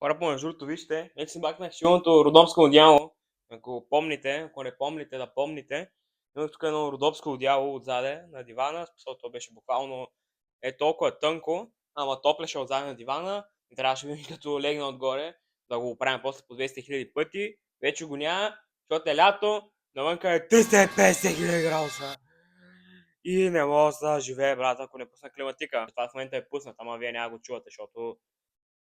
Хора, по между другото, вижте, нека си бахнах силното родопско одяло. Ако помните, ако не помните, да помните. Имах тук едно родопско одяло отзаде на дивана, защото то беше буквално толкова тънко, ама топлеше отзаде на дивана. И трябваше ми като легна отгоре, да го оправим после по 200 000 пъти. Вече го няма, защото е лято, навънка е 350 000 градуса. И не мога да живее, брат, ако не пусна климатика. Това в момента е пуснат, ама вие няма го чувате, защото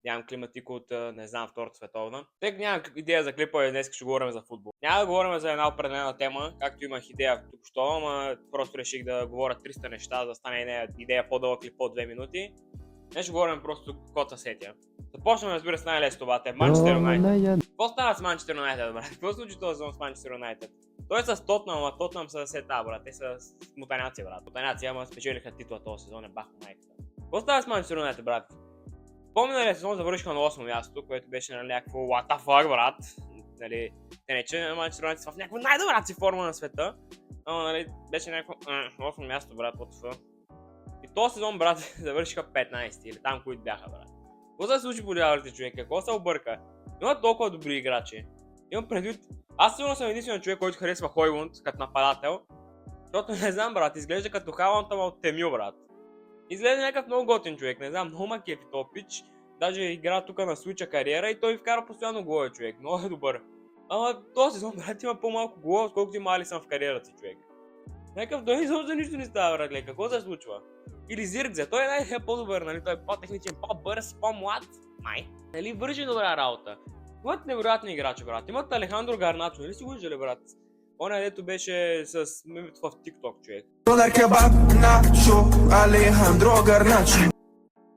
нямам климатика от, не знам, Втората световна. Тъй като нямам идея за клипа и днес ще говорим за футбол. Няма да говорим за една определена тема, както имах идея току-що, ама просто реших да говоря 300 неща, за да стане идея по-дълъг клип по 2 минути. Днес ще говорим просто кота сетия. Започваме, разбира се, най-лесно това. Манчестър Юнайтед. Какво става с Манчестър Юнайтед, брат? Какво случи този сезон с Манчестър Юнайтед? Той е с Тотнам, ама Тотнам са сета, брат. Те са мутаняци, брат. Мутаняци, ама спечелиха титла този сезон, е бах майката. Какво става с Манчестър Юнайтед, брат? Помня сезон завършиха на 8 място, което беше на някакво what the fuck, брат. Нали, те не че Манчестър Юнайтед са в някаква най-добра си форма на света, но нали, беше някакво 8 място, брат, what the fuck. И този сезон, брат, завършиха 15 или там, които бяха, брат. Какво се случи по дяволите, човек? Какво се обърка? Има толкова добри играчи. Имам предвид, аз сигурно съм единственият човек, който харесва Хойлунд като нападател, защото не знам, брат, изглежда като Халанд, ама от Темил, брат. Изглежда някакъв много готин човек, не знам, много макефи този пич. Даже игра тук на Switch кариера и той вкара постоянно голове, човек, много е добър. Ама този сезон, брат, има по-малко голове, отколкото има Алисън в кариерата си, човек. Някакъв той изобщо нищо не става, брат, какво се случва? Или Зиркзе, той е по-добър, нали, той е по-техничен, по-бърз, по-млад, май. Нали, върши добра работа. Имат невероятни играчи, брат, имат Алехандро Гарначо, нали си го виждали, брат? Оня дето беше с мемето в TikTok, човек.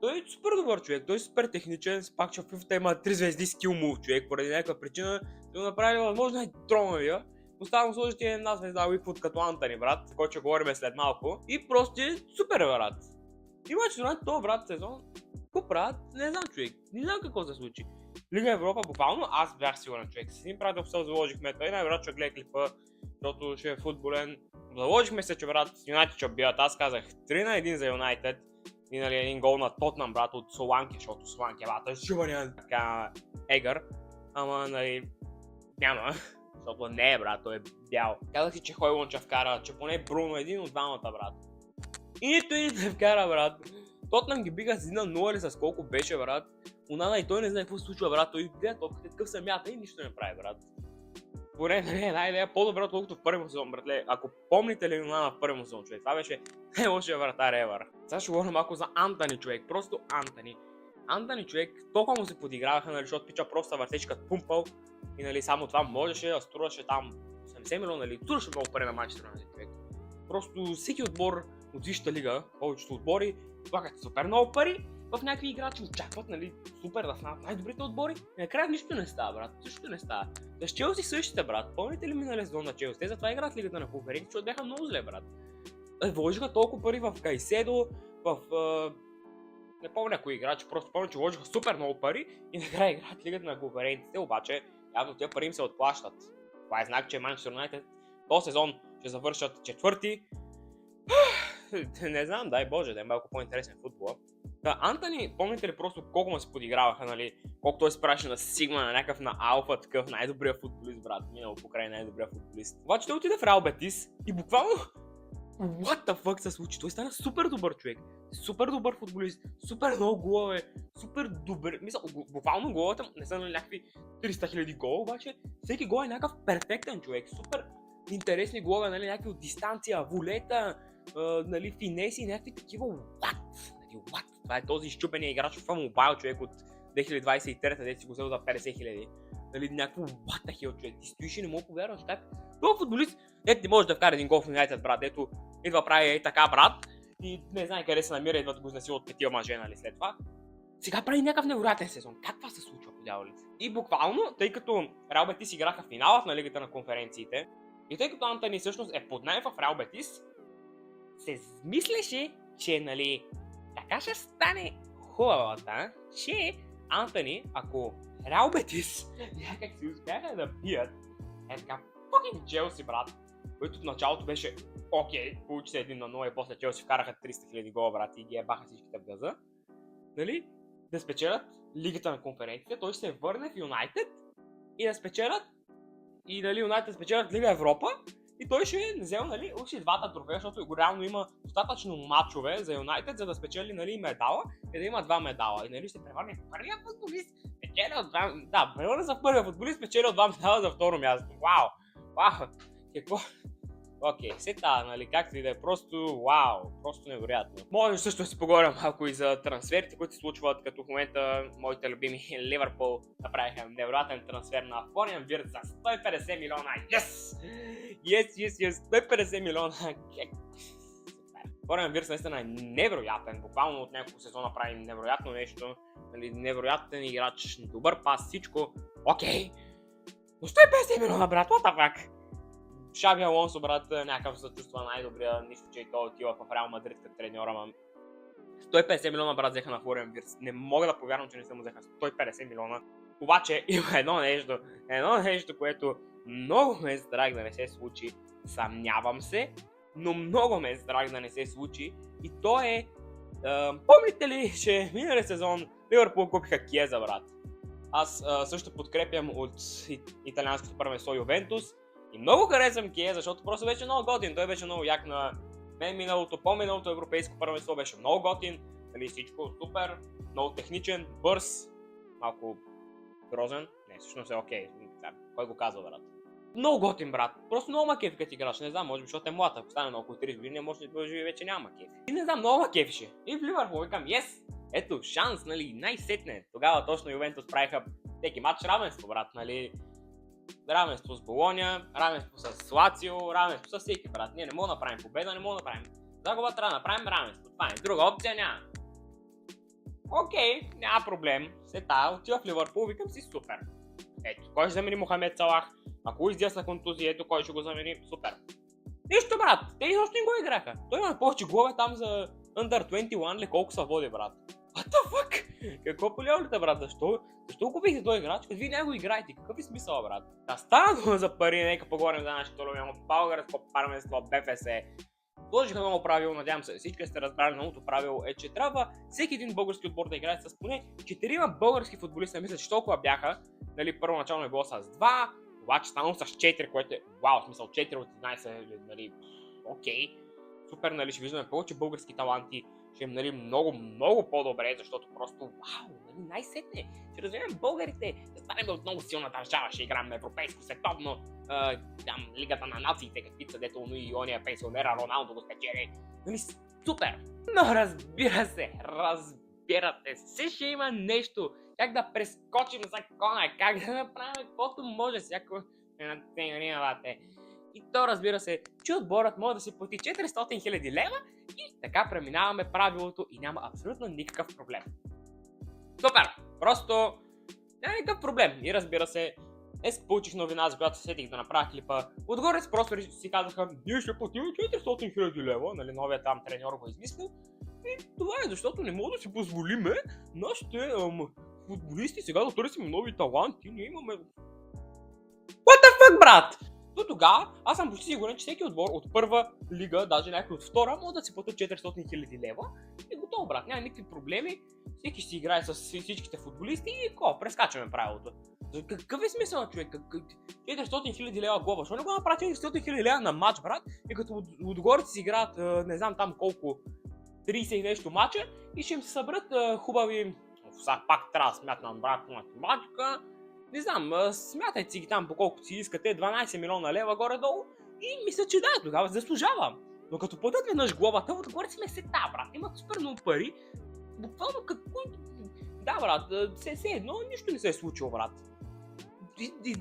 Той е супер добър човек, той е супер техничен, пак че в FIFA има 3 звезди скил мув човек, поради някаква причина да го направи възможно най-тромавия. Оставам сложите една звезда Уикфуд като Антони, брат, който ще говорим след малко. И просто е супер, брат. И Манчестър този брат сезон, какво правят? Не знам, човек, не знам какво се случи. Лига Европа буквално, аз бях сигурен, човек. С един приятел се заложихме, той най-вероятно ще гледа клипа, защото ще е футболен. Заложихме се, че брат Юнайтед ще бият, аз казах 3-1 за Юнайтед. И нали един гол на Тотнам, брат, от Соланки, защото Соланки е бата шибанян така егър. Ама нали няма, защото не е, брат, той е бял. Казах си, че Хойлунд ще вкара, че поне Бруно е един от двамата, брат. И нито един не вкара, брат. Тотнам ги биха с 1-0 или с колко беше, брат. Унана и той не знае какво се случва, брат, той гледа топката, такъв самята и нищо не прави, брат. Поне не е най-лея по-добре, отколкото в първия сезон, братле. Ако помните ли Унана в първия сезон, човек, това беше най-лошия вратар ever. Сега ще говорим малко за Антони, човек, просто Антони. Антони, човек, толкова му се подиграваха, нали, защото пича просто въртеше като пумпал и нали само това можеше да струваше там 70 милиона, нали, тураше много пари на Манчестър Юнайтед, човек. Просто всеки отбор от Висшата лига, повечето отбори, слагат супер много пари в някакви играчи, очакват, нали, супер да станат най-добрите отбори. И накрая нищо не става, брат, нищо не става. С Челси същите, брат, помните ли миналия сезон на Челси? Те затова играят лигата на конференция, защото бяха много зле, брат. Вложиха толкова пари в Кайседо, не помня кои играчи, просто помня, че вложиха супер много пари и накрая играят лигата на конференциите, обаче явно тези пари им се отплащат. Това е знак, че Манчестър Юнайтед този сезон ще завършат четвърти. Не знам, дай боже, да е малко по-интересен футбола. Да, Антони, помните ли просто колко му се подиграваха, нали? Колко той се праше на Сигма, на някакъв на Алфа, такъв най-добрия футболист, брат, минал покрай най-добрия футболист. Обаче той отиде в Реал Бетис и буквално what the fuck се случи? Той стана супер добър човек, супер добър футболист, супер много голове, супер добър, мисля, буквално головете не са на някакви 300 000 гола, обаче всеки гол е някакъв перфектен човек, супер интересни голове, нали, някакви от дистанция, волета, нали, финеси, някакви такива, what? Това е този изчупения играч в мобайл, човек от 2023-та, дето си го взел за 50 000. Нали, някакво what the hell, човек. Ти стоиш и не мога повярваш как. Това футболист, ето не може да вкара един гол в Юнайтед, брат, дето идва прави така, брат, и не знае къде се намира, идва да го изнасила от петия мъже, нали, след това. Сега прави някакъв невероятен сезон. Как това се случва по дяволите? И буквално, тъй като Реал Бетис играха финалът на лигата на конференциите, и тъй като Антони всъщност е под наем в Реал Бетис, се мислеше, че, нали, така ще стане хубавата, че Антони, ако Реал Бетис някак си успяха да бият така fucking Челси, брат, който в началото беше окей, получи се 1-0 и после Челси вкараха 300 000 гола, брат, и ги ебаха всичките в газа, нали? да спечелят Лигата на конференците, той ще се върне в Юнайтед и да спечелят и дали Юнайтед спечелят Лига Европа и той ще взел, нали, още двата трофея, защото реално има достатъчно мачове за Юнайтед, за да спечели, нали, медала и да има два медала. И, нали, ще превърне в първия футболист, спечели от два... Да, превърне се в първия футболист, спечели от два медала за второ място. Вау! Вау! Какво? Окей, сета, нали, както и да е, просто вау, просто невероятно. Може също да си поговорим малко и за трансферите, които се случват, като в момента моите любими Ливърпул направиха невероятен трансфер на Флориан Виртз за 150 милиона. Yes! Yes! 150 милиона. Флориан Виртз наистина е невероятен, буквално от няколко сезона прави невероятно нещо, нали, невероятен играч, добър пас, всичко. Окей, но 150 милиона, брат, what the fuck? Шаби Алонсо, брат, някакъв се чувства най-добрия, нищо, че и той отива в Реал Мадрид като треньор, ама 150 милиона, брат, взеха на Флориан Виртз. Не мога да повярвам, че не са му взеха 150 милиона. Обаче има едно нещо, което много ме е страх да не се случи. Съмнявам се, но много ме е страх да не се случи. И то е, помните ли, че миналия сезон Ливърпул купиха Киеза, брат? Аз също подкрепям от италианското първенство Ювентус. И много харесвам Киеза, защото просто беше много готин. Той беше много як на по-миналото европейско първенство, беше много готин. Нали, всичко супер, много техничен, бърз, малко грозен. Не, всъщност е окей. Кой го казва, брат? Много готин, брат. Просто много ма кефи като играч. Не знам, може би, защото е млад. Ако стане на около 30 години, може да живи вече няма кефи. И не знам, много ма кефише. И в Ливърпул викам, ето, шанс, нали, най-сетне. Тогава точно Ювентус правиха всеки матч равенство, брат, нали. Равенство с Болония, равенство с Лацио, равенство с всеки, брат. Ние не можем да направим победа, не можем да направим загуба, трябва да направим равенство. Това е. Друга опция няма. Окей, няма проблем. Отива в Ливърпул, викам си супер. Ето, кой ще замени Мохамед Салах? Ако издясна контузия, ето кой ще го замени, супер. Нищо, брат, те изобщо не го играха. Той има повече голове там за Under 21 ли, колко са води, брат. What the fuck? Какво полявате, брат? Защо купихте този играч, като вие не го играете? Какъв е смисъл, брат? Да стана дума за пари, нека поговорим за нашето любимо българско първенство БФС. Сложиха много правило, надявам се всички сте разбрали, новото правило е, че трябва всеки един български отбор да играе с поне 4 български футболисти. Мисля, че толкова бяха. Нали, първоначално е било с 2, обаче станало с 4, което е вау, в смисъл 4 от 11, нали, окей. Супер, нали, ще виждаме повече български таланти. Ще им, нали, много по-добре, защото просто вау, нали, най-сетне. Ще развиваме българите, да станем отново силна държава, ще играем европейско, световно, там, Лигата на нациите, каквито са, дето и ония пенсионера Роналдо го спечели. Нали, супер! Но разбирате се, ще има нещо, как да прескочим закона, как да направим каквото може, всяко и то, разбира се, че отборът може да си плати 400 000 лева и така преминаваме правилото и няма абсолютно никакъв проблем. Супер! Просто няма никакъв проблем. И разбира се, днес получих новина, за която се сетих да направя клипа. Отгоре просто си казаха, ние ще платим 400 000 лева, нали, новия там треньор го измислил. И това е защото не мога да си позволиме нашите футболисти сега да търсим нови таланти. Ние имаме... What the fuck, брат? До тогава аз съм почти сигурен, че всеки отбор от първа лига, даже някой от втора, може да си платят 400 000 лева и готово, брат. Няма никакви проблеми. Всеки ще играе с всичките футболисти и прескачаме правилото. Какъв е смисъл, човек? 400 000 лева глоба. Защо не го направи 400 000 лева на матч, брат? И като отгоре си играят, не знам там колко, 30 и нещо матча и ще им се съберат хубави... Пак трябва да смятам, брат, по математика. Не знам, смятайте си ги там по колкото си искате, 12 милиона лева горе-долу и мисля, че да, тогава заслужава. Но като платят веднъж глобата, отгоре си ме сета, брат, имат супер много пари. Буквално какво... Да, брат, все едно нищо не се е случило, брат.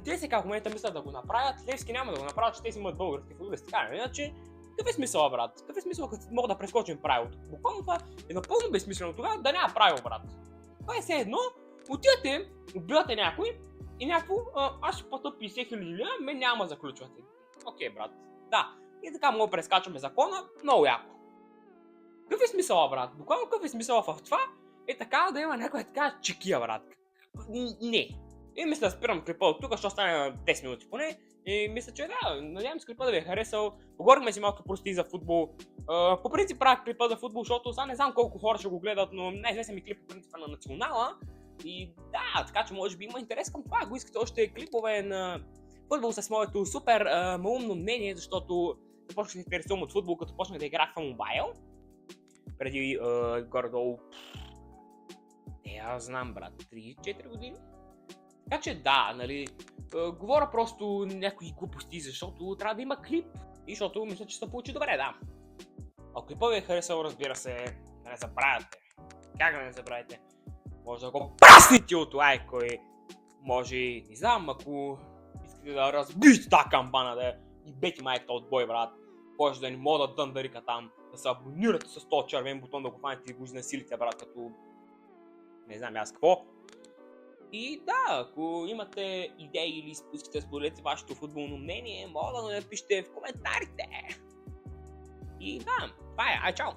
Те сега в момента мислят да го направят, Левски няма да го направят, че те си имат български футболисти. Така, иначе, какъв е смисъл, брат? Какъв е смисъл, като мога да прескочим правилото? Буквално това е напълно безсмислено тогава да няма правило, брат. Това е все едно, отивате, убивате някой и някакво, аз ще плата 50 000 лева, мен няма да заключвате. Окей, брат. Да, и така мога да прескачаме закона, много яко. Какъв е смисъл, брат? Буквално какъв е смисъл в това? Е така да има някоя така чекия, брат. Не. И мисля да спирам клипа от тук, защото стане 10 минути поне. И мисля, че да, надявам се клипа да ви е харесал. Поговорихме си малко прости за футбол. По принцип правя клипа за футбол, защото сега не знам колко хора ще го гледат, но най-известен ми клип по принципа на Национала. И да, така че може би има интерес към това. Ако искате още клипове на футбол с моето супер малумно мнение, защото започнах да се интересувам от футбол, като почнах да играх в мобайл. Преди горе-долу, аз знам, брат, 3-4 години. Така че да, нали, говоря просто някои глупости, защото трябва да има клип. И защото мисля, че се получи добре, да. Ако клипът ви е харесал, разбира се, да не забравяте. Как да не забравяте? Може да го прасните от лайко и може, не знам, ако искате да разбиете тази камбана, да и бети майката от бой, брат. Може да ни мога да дъндарика там, да се абонирате с този червен бутон, да го фанете и го изнасилите, брат, като не знам аз какво. И да, ако имате идеи или искате да споделите вашето футболно мнение, мога да го напишете в коментарите. И да, това е, чао!